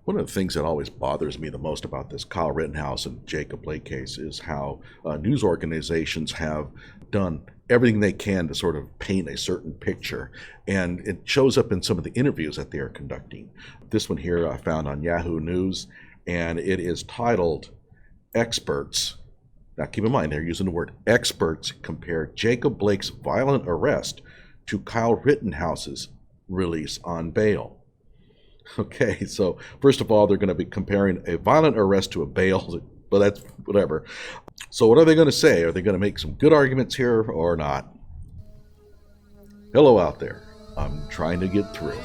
One of the things that always bothers me the most about this Kyle Rittenhouse and Jacob Blake case is how news organizations have done everything they can to sort of paint a certain picture, and it shows up in some of the interviews that they are conducting. This one here I found on Yahoo News, and it is titled "Experts." Now keep in mind they're using the word experts compare Jacob Blake's violent arrest to Kyle Rittenhouse's release on bail. Okay, so first of all, they're going to be comparing a violent arrest to a bail, but that's whatever. So what are they going to say? Are they going to make some good arguments here or not? Hello out there. I'm trying to get through.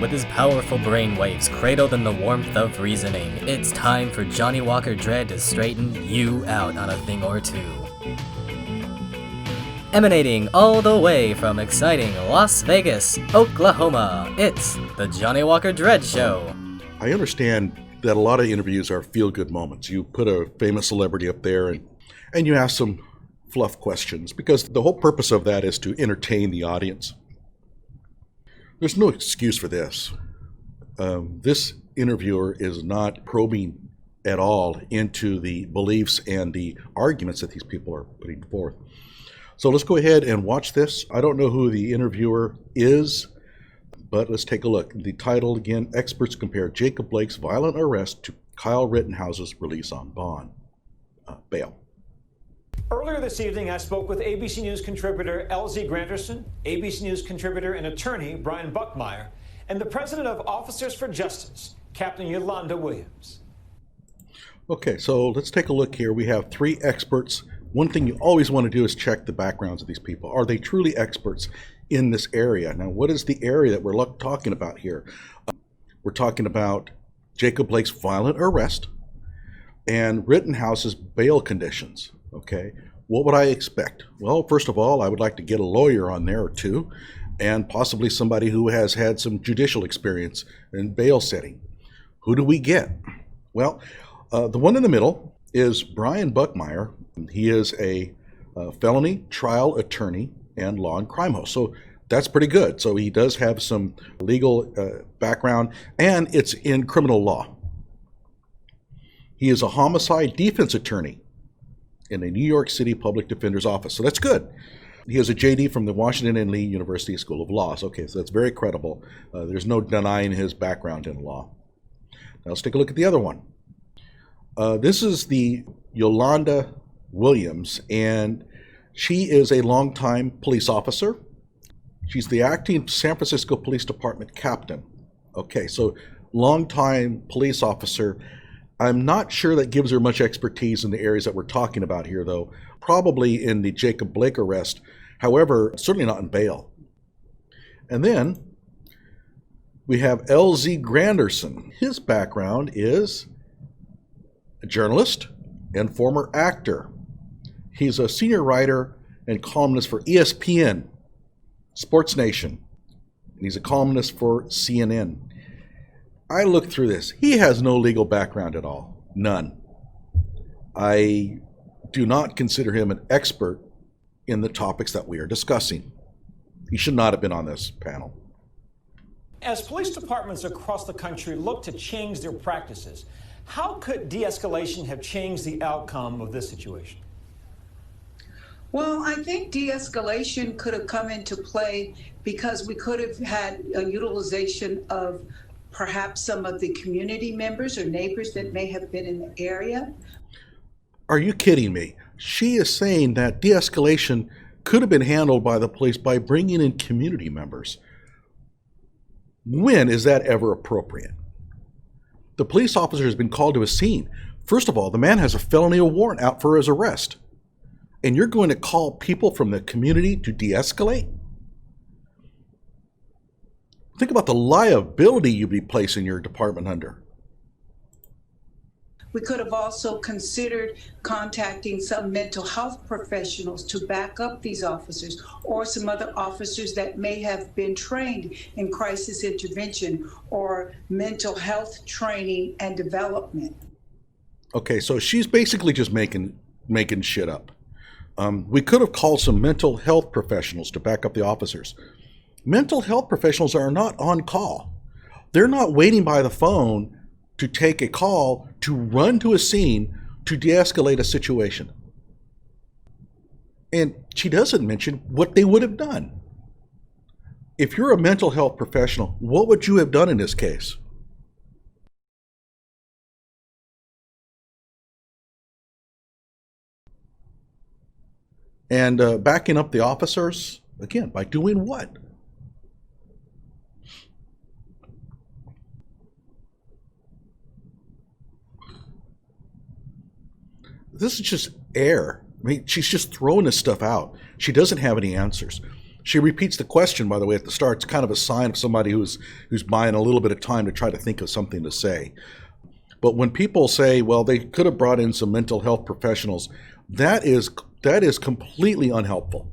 With his powerful brainwaves cradled in the warmth of reasoning, it's time for Johnny Walker Dredd to straighten you out on a thing or two. Emanating all the way from exciting Las Vegas, Oklahoma, it's the Johnny Walker Dredd Show. I understand that a lot of interviews are feel-good moments. You put a famous celebrity up there and you ask some fluff questions, because the whole purpose of that is to entertain the audience. There's no excuse for this. This interviewer is not probing at all into the beliefs and the arguments that these people are putting forth. So let's go ahead and watch this. I don't know who the interviewer is, but let's take a look. The title again, Experts Compare Jacob Blake's Violent Arrest to Kyle Rittenhouse's Release on Bail. Earlier this evening, I spoke with ABC News contributor L.Z. Granderson, ABC News contributor and attorney Brian Buckmeyer, and the president of Officers for Justice, Captain Yolanda Williams. Okay, so let's take a look here. We have three experts. One thing you always want to do is check the backgrounds of these people. Are they truly experts in this area? Now, what is the area that we're talking about here? We're talking about Jacob Blake's violent arrest and Rittenhouse's bail conditions. Okay, what would I expect? Well, first of all, I would like to get a lawyer on there or two, and possibly somebody who has had some judicial experience in bail setting. Who do we get? Well, the one in the middle is Brian Buckmeyer. He is a felony trial attorney and law and crime host. So that's pretty good. So he does have some legal background, and it's in criminal law. He is a homicide defense attorney in the New York City Public Defender's Office. So that's good. He has a JD from the Washington and Lee University School of Law. Okay, so that's very credible. There's no denying his background in law. Now let's take a look at the other one. This is the Yolanda Williams, and she is a longtime police officer. She's the acting San Francisco Police Department captain. Okay, so longtime police officer. I'm not sure that gives her much expertise in the areas that we're talking about here, though. Probably in the Jacob Blake arrest. However, certainly not in bail. And then we have L.Z. Granderson. His background is a journalist and former actor. He's a senior writer and columnist for ESPN, Sports Nation, and he's a columnist for CNN. I looked through this. He has no legal background at all. None. I do not consider him an expert in the topics that we are discussing. He should not have been on this panel. As police departments across the country look to change their practices, how could de-escalation have changed the outcome of this situation? Well, I think de-escalation could have come into play because we could have had a utilization of perhaps some of the community members or neighbors that may have been in the area. Are you kidding me? She is saying that de-escalation could have been handled by the police by bringing in community members. When is that ever appropriate? The police officer has been called to a scene. First of all, the man has a felony warrant out for his arrest. And you're going to call people from the community to de-escalate? Think about the liability you'd be placing your department under. We could have also considered contacting some mental health professionals to back up these officers, or some other officers that may have been trained in crisis intervention or mental health training and development. Okay, so she's basically just making shit up. We could have called some mental health professionals to back up the officers. Mental health professionals are not on call. They're not waiting by the phone to take a call, to run to a scene, to de-escalate a situation. And she doesn't mention what they would have done. If you're a mental health professional, what would you have done in this case? And backing up the officers, again, by doing what? This is just air. I mean, she's just throwing this stuff out. She doesn't have any answers. She repeats the question, by the way, at the start. It's kind of a sign of somebody who's buying a little bit of time to try to think of something to say. But when people say, well, they could have brought in some mental health professionals, that is completely unhelpful.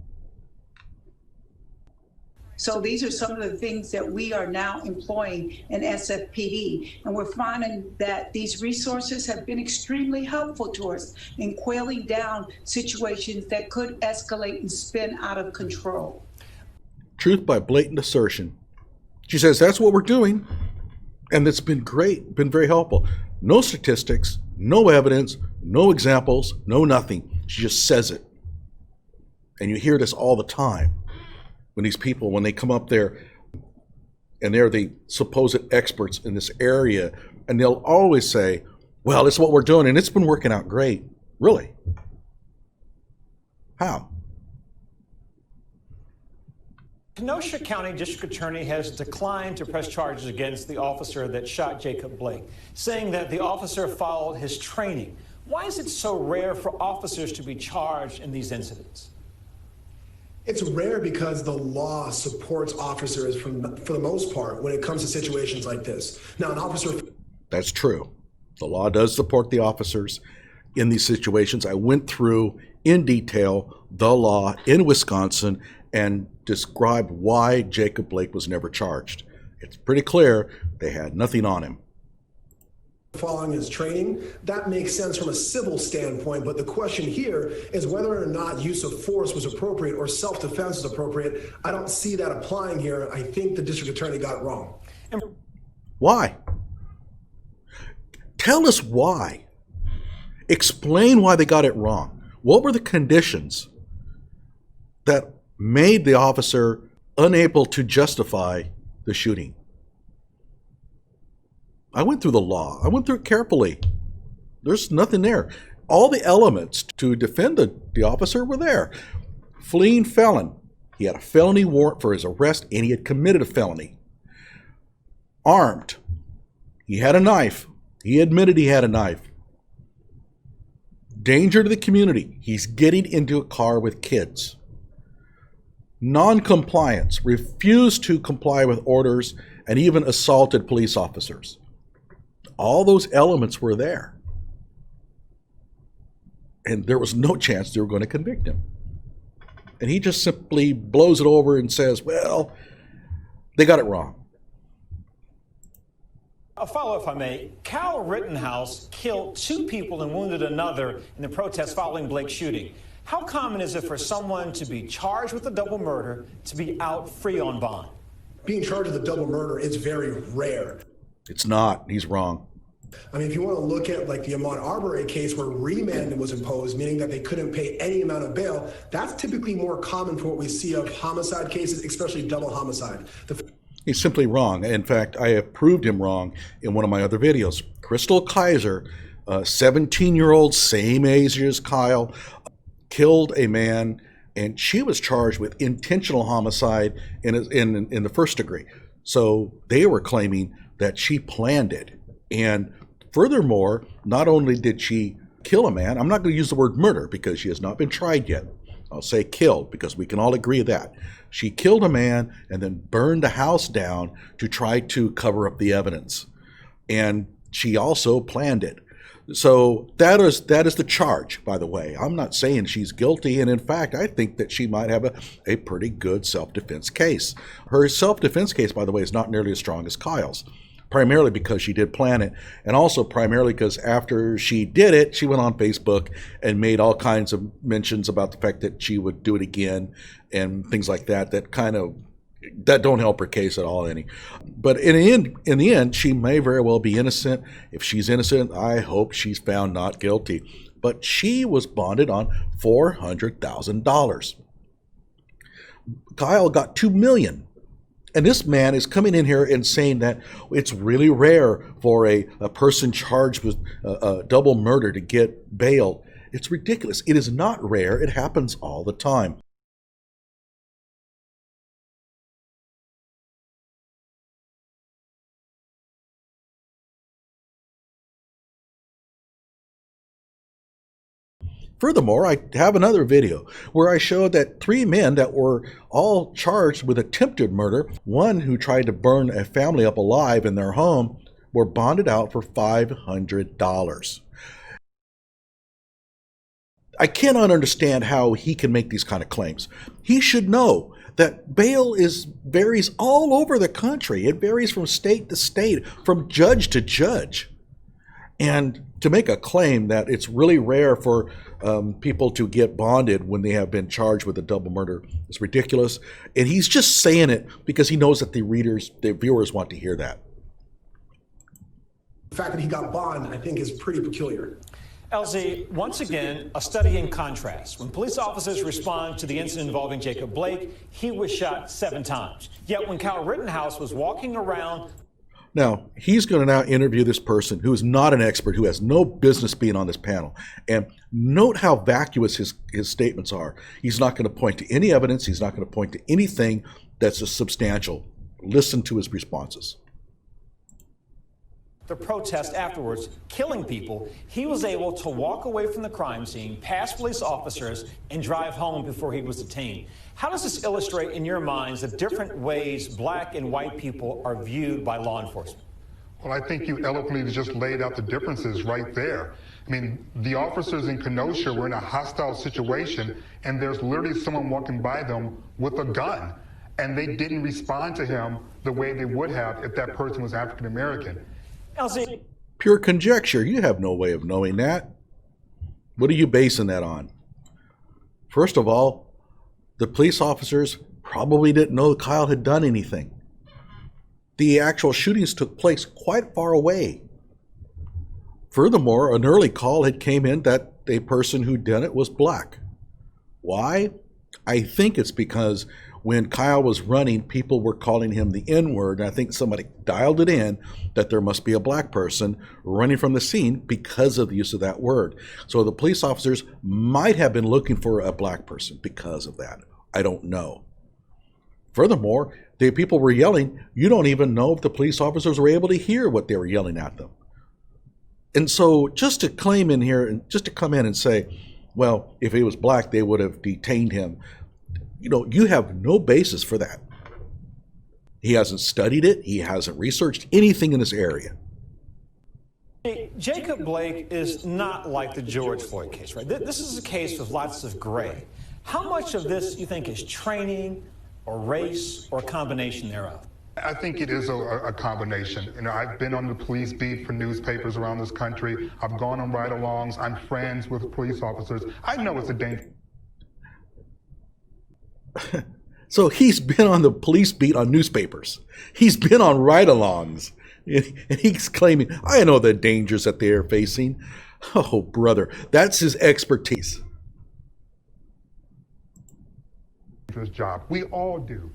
So these are some of the things that we are now employing in SFPD. And we're finding that these resources have been extremely helpful to us in quelling down situations that could escalate and spin out of control. Truth by blatant assertion. She says, that's what we're doing. And it's been great, been very helpful. No statistics, no evidence, no examples, no nothing. She just says it. And you hear this all the time. When these people, when they come up there and they're the supposed experts in this area, and they'll always say, well, it's what we're doing and it's been working out great. Really? How? Kenosha County District Attorney has declined to press charges against the officer that shot Jacob Blake, saying that the officer followed his training. Why is it so rare for officers to be charged in these incidents? It's rare because the law supports officers for the most part when it comes to situations like this. Now, an officer... That's true. The law does support the officers in these situations. I went through in detail the law in Wisconsin and described why Jacob Blake was never charged. It's pretty clear they had nothing on him. Following his training, that makes sense from a civil standpoint, but the question here is whether or not use of force was appropriate or self-defense is appropriate. I don't see that applying here. I think the district attorney got it wrong. Why? Tell us why. Explain why they got it wrong. What were the conditions that made the officer unable to justify the shooting? I went through the law. I went through it carefully. There's nothing there. All the elements to defend the officer were there. Fleeing felon. He had a felony warrant for his arrest and he had committed a felony. Armed. He had a knife. He admitted he had a knife. Danger to the community. He's getting into a car with kids. Non-compliance. Refused to comply with orders and even assaulted police officers. All those elements were there. And there was no chance they were going to convict him. And he just simply blows it over and says, well, they got it wrong. A follow-up, if I may. Kyle Rittenhouse killed 2 people and wounded another in the protest following Blake's shooting. How common is it for someone to be charged with a double murder to be out free on bond? Being charged with a double murder is very rare. It's not. He's wrong. I mean, if you want to look at like the Ahmaud Arbery case where remand was imposed, meaning that they couldn't pay any amount of bail, that's typically more common for what we see of homicide cases, especially double homicide. He's simply wrong. In fact, I have proved him wrong in one of my other videos. Crystal Kaiser, a 17-year-old, same age as Kyle, killed a man, and she was charged with intentional homicide in the first degree. So they were claiming that she planned it. And furthermore, not only did she kill a man, I'm not going to use the word murder because she has not been tried yet. I'll say killed because we can all agree that. She killed a man and then burned the house down to try to cover up the evidence. And she also planned it. So that is the charge, by the way. I'm not saying she's guilty, and in fact, I think that she might have a pretty good self-defense case. Her self-defense case, by the way, is not nearly as strong as Kyle's, primarily because she did plan it, and also primarily because after she did it, she went on Facebook and made all kinds of mentions about the fact that she would do it again and things like that, that kind of that don't help her case at all any. But in the end, she may very well be innocent. If she's innocent, I hope she's found not guilty. But she was bonded on $400,000. Kyle got $2 million. And this man is coming in here and saying that it's really rare for a person charged with double murder to get bail. It's ridiculous. It is not rare. It happens all the time. Furthermore, I have another video where I showed that 3 men that were all charged with attempted murder, one who tried to burn a family up alive in their home, were bonded out for $500. I cannot understand how he can make these kind of claims. He should know that bail varies all over the country. It varies from state to state, from judge to judge. And to make a claim that it's really rare for people to get bonded when they have been charged with a double murder is ridiculous. And he's just saying it because he knows that the viewers want to hear that. The fact that he got bond, I think, is pretty peculiar. LZ, once again, a study in contrast. When police officers respond to the incident involving Jacob Blake, he was shot 7 times. Yet when Kyle Rittenhouse was walking around... Now, he's going to now interview this person who is not an expert, who has no business being on this panel. And note how vacuous his statements are. He's not going to point to any evidence. He's not going to point to anything that's substantial. Listen to his responses. The protest afterwards, killing people, he was able to walk away from the crime scene, past police officers, and drive home before he was detained. How does this illustrate in your minds the different ways black and white people are viewed by law enforcement? Well, I think you eloquently just laid out the differences right there. I mean, the officers in Kenosha were in a hostile situation, and there's literally someone walking by them with a gun, and they didn't respond to him the way they would have if that person was African American. LZ. Pure conjecture. You have no way of knowing that. What are you basing that on? First of all, the police officers probably didn't know Kyle had done anything. The actual shootings took place quite far away. Furthermore, an early call had came in that a person who did it was black. Why? I think it's because when Kyle was running, people were calling him the N-word, and I think somebody dialed it in that there must be a black person running from the scene because of the use of that word. So the police officers might have been looking for a black person because of that. I don't know. Furthermore, the people were yelling. You don't even know if the police officers were able to hear what they were yelling at them. And so just to claim in here, and just to come in and say, well, if he was black, they would have detained him. You know, you have no basis for that. He hasn't studied it. He hasn't researched anything in this area. Jacob Blake is not like the George Floyd case, right? This is a case with lots of gray. How much of this you think is training or race or a combination thereof? I think it is a combination. You know, I've been on the police beat for newspapers around this country. I've gone on ride-alongs. I'm friends with police officers. I know it's a danger. So he's been on the police beat on newspapers. He's been on ride-alongs. And he's claiming, I know the dangers that they are facing. Oh, brother, that's his expertise. His job. We all do.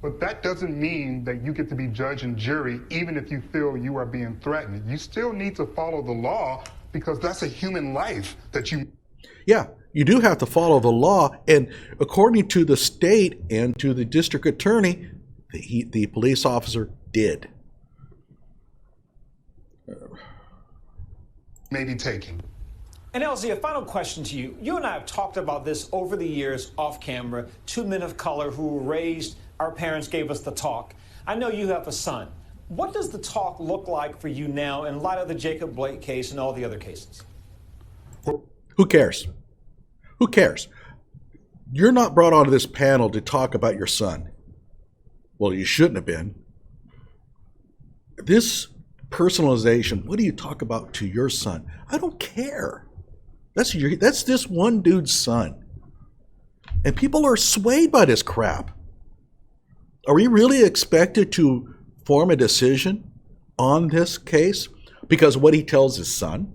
But that doesn't mean that you get to be judge and jury even if you feel you are being threatened. You still need to follow the law because that's a human life that you... Yeah, you do have to follow the law. And according to the state and to the district attorney, the police officer did. Maybe taking. And LZ, a final question to you. You and I have talked about this over the years off camera. 2 men of color who were raised, our parents gave us the talk. I know you have a son. What does the talk look like for you now in light of the Jacob Blake case and all the other cases? Who cares? Who cares? You're not brought onto this panel to talk about your son. Well, you shouldn't have been. This personalization, what do you talk about to your son? I don't care. That's this one dude's son. And people are swayed by this crap. Are we really expected to form a decision on this case because of what he tells his son?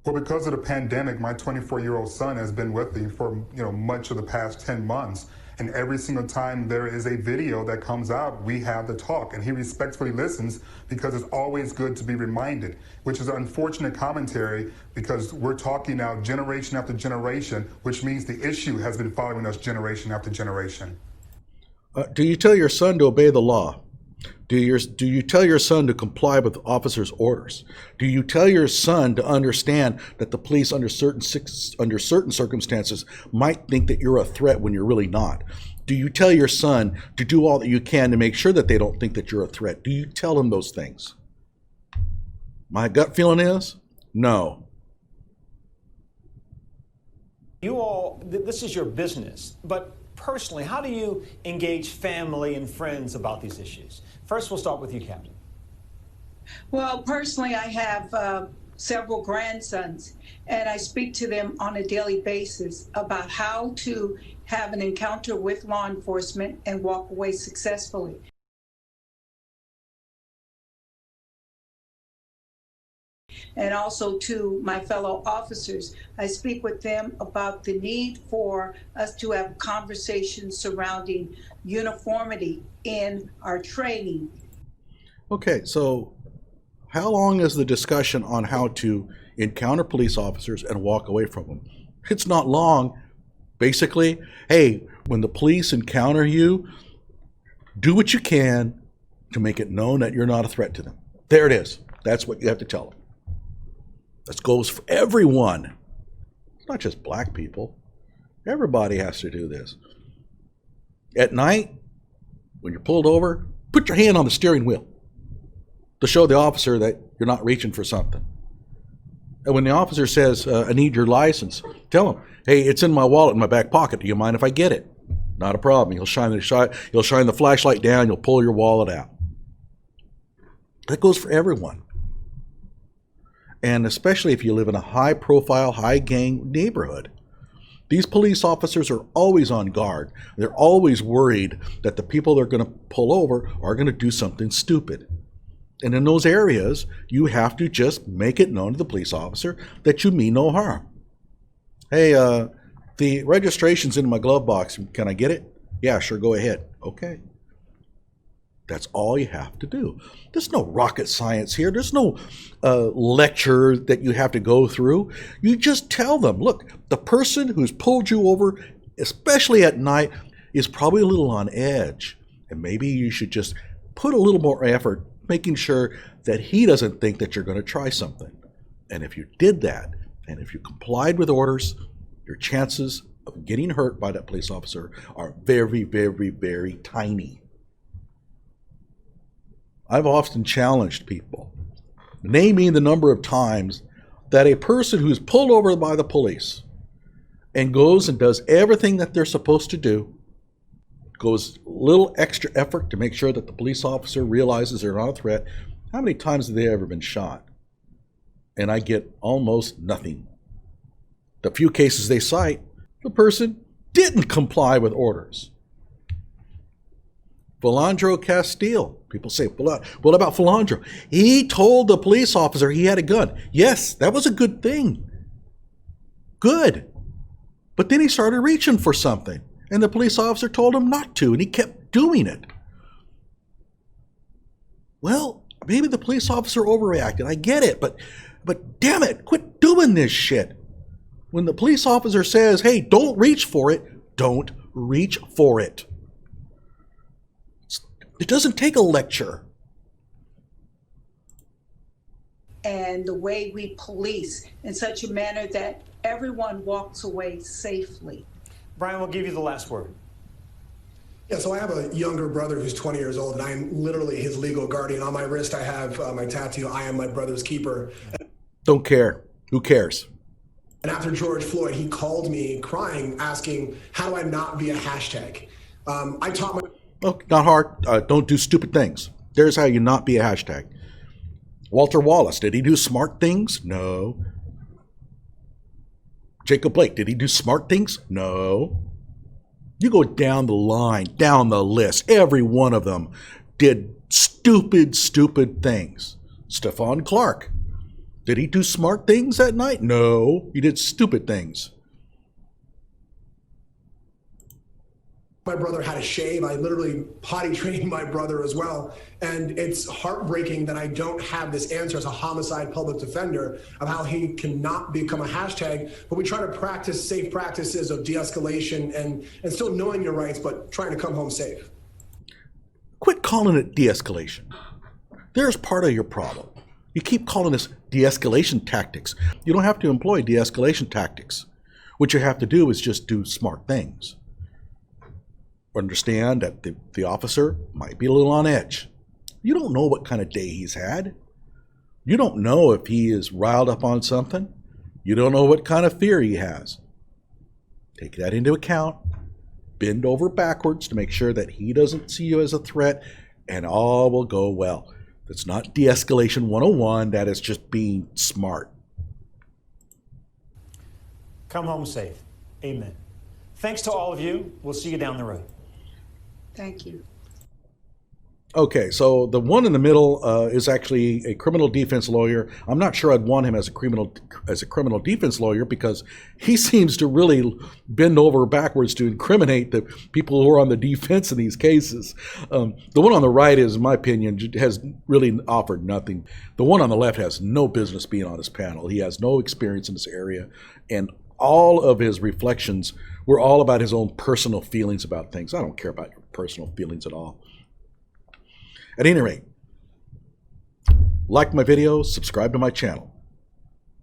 Well, because of the pandemic, my 24-year-old son has been with me for much of the past 10 months. And every single time there is a video that comes out, we have the talk. And he respectfully listens because it's always good to be reminded, which is an unfortunate commentary because we're talking now generation after generation, which means the issue has been following us generation after generation. Do you tell your son to obey the law? Do you tell your son to comply with officers' orders? Do you tell your son to understand that the police under certain circumstances might think that you're a threat when you're really not? Do you tell your son to do all that you can to make sure that they don't think that you're a threat? Do you tell him those things? My gut feeling is no. You all, this is your business, but personally, how do you engage family and friends about these issues? First, we'll start with you, Captain. Well, personally, I have several grandsons, and I speak to them on a daily basis about how to have an encounter with law enforcement and walk away successfully. And also to my fellow officers, I speak with them about the need for us to have conversations surrounding uniformity in our training. Okay, so how long is the discussion on how to encounter police officers and walk away from them? It's not long. Basically, hey, when the police encounter you, do what you can to make it known that you're not a threat to them. There it is. That's what you have to tell them. This goes for everyone. It's not just black people. Everybody has to do this. At night, when you're pulled over, put your hand on the steering wheel to show the officer that you're not reaching for something. And when the officer says, I need your license, tell him, hey, it's in my wallet in my back pocket. Do you mind if I get it? Not a problem. He'll shine the flashlight down. You'll pull your wallet out. That goes for everyone. And especially if you live in a high-profile, high-gang neighborhood. These police officers are always on guard. They're always worried that the people they're going to pull over are going to do something stupid. And in those areas, you have to just make it known to the police officer that you mean no harm. Hey, the registration's in my glove box. Can I get it? Yeah, sure, go ahead. Okay. That's all you have to do. There's no rocket science here. There's no lecture that you have to go through. You just tell them, look, the person who's pulled you over, especially at night, is probably a little on edge. And maybe you should just put a little more effort making sure that he doesn't think that you're going to try something. And if you did that, and if you complied with orders, your chances of getting hurt by that police officer are very, very, very tiny. I've often challenged people, naming the number of times that a person who's pulled over by the police and goes and does everything that they're supposed to do, goes a little extra effort to make sure that the police officer realizes they're not a threat. How many times have they ever been shot? And I get almost nothing. The few cases they cite, the person didn't comply with orders. Philandro Castile. People say, what about Philandro? He told the police officer he had a gun. Yes, that was a good thing. Good. But then he started reaching for something, and the police officer told him not to, and he kept doing it. Well, maybe the police officer overreacted. I get it, but damn it, quit doing this shit. When the police officer says, hey, don't reach for it, don't reach for it. It doesn't take a lecture. And the way we police in such a manner that everyone walks away safely. Brian, we'll give you the last word. Yeah, so I have a younger brother who's 20 years old, and I'm literally his legal guardian. On my wrist, I have my tattoo, I am my brother's keeper. Don't care. Who cares? And after George Floyd, he called me crying, asking, how do I not be a hashtag? I taught my... Oh, not hard. Don't do stupid things. There's how you not be a hashtag. Walter Wallace, did he do smart things? No. Jacob Blake, did he do smart things? No. You go down the line, down the list. Every one of them did stupid, stupid things. Stephon Clark. Did he do smart things that night? No, he did stupid things. My brother had a shave. I literally potty trained my brother as well. And it's heartbreaking that I don't have this answer as a homicide public defender of how he cannot become a hashtag. But we try to practice safe practices of de-escalation and still knowing your rights, but trying to come home safe. Quit calling it de-escalation. There's part of your problem. You keep calling this de-escalation tactics. You don't have to employ de-escalation tactics. What you have to do is just do smart things. Understand that the officer might be a little on edge. You don't know what kind of day he's had. You don't know if he is riled up on something. You don't know what kind of fear he has. Take that into account. Bend over backwards to make sure that he doesn't see you as a threat, and all will go well. That's not de-escalation 101. That is just being smart. Come home safe. Amen. Thanks to all of you. We'll see you down the road. Thank you. Okay, so the one in the middle is actually a criminal defense lawyer. I'm not sure I'd want him as a criminal defense lawyer because he seems to really bend over backwards to incriminate the people who are on the defense in these cases. The one on the right is, in my opinion, has really offered nothing. The one on the left has no business being on this panel. He has no experience in this area, and all of his reflections were all about his own personal feelings about things. I don't care about your personal feelings at all. At any rate, like my videos, subscribe to my channel.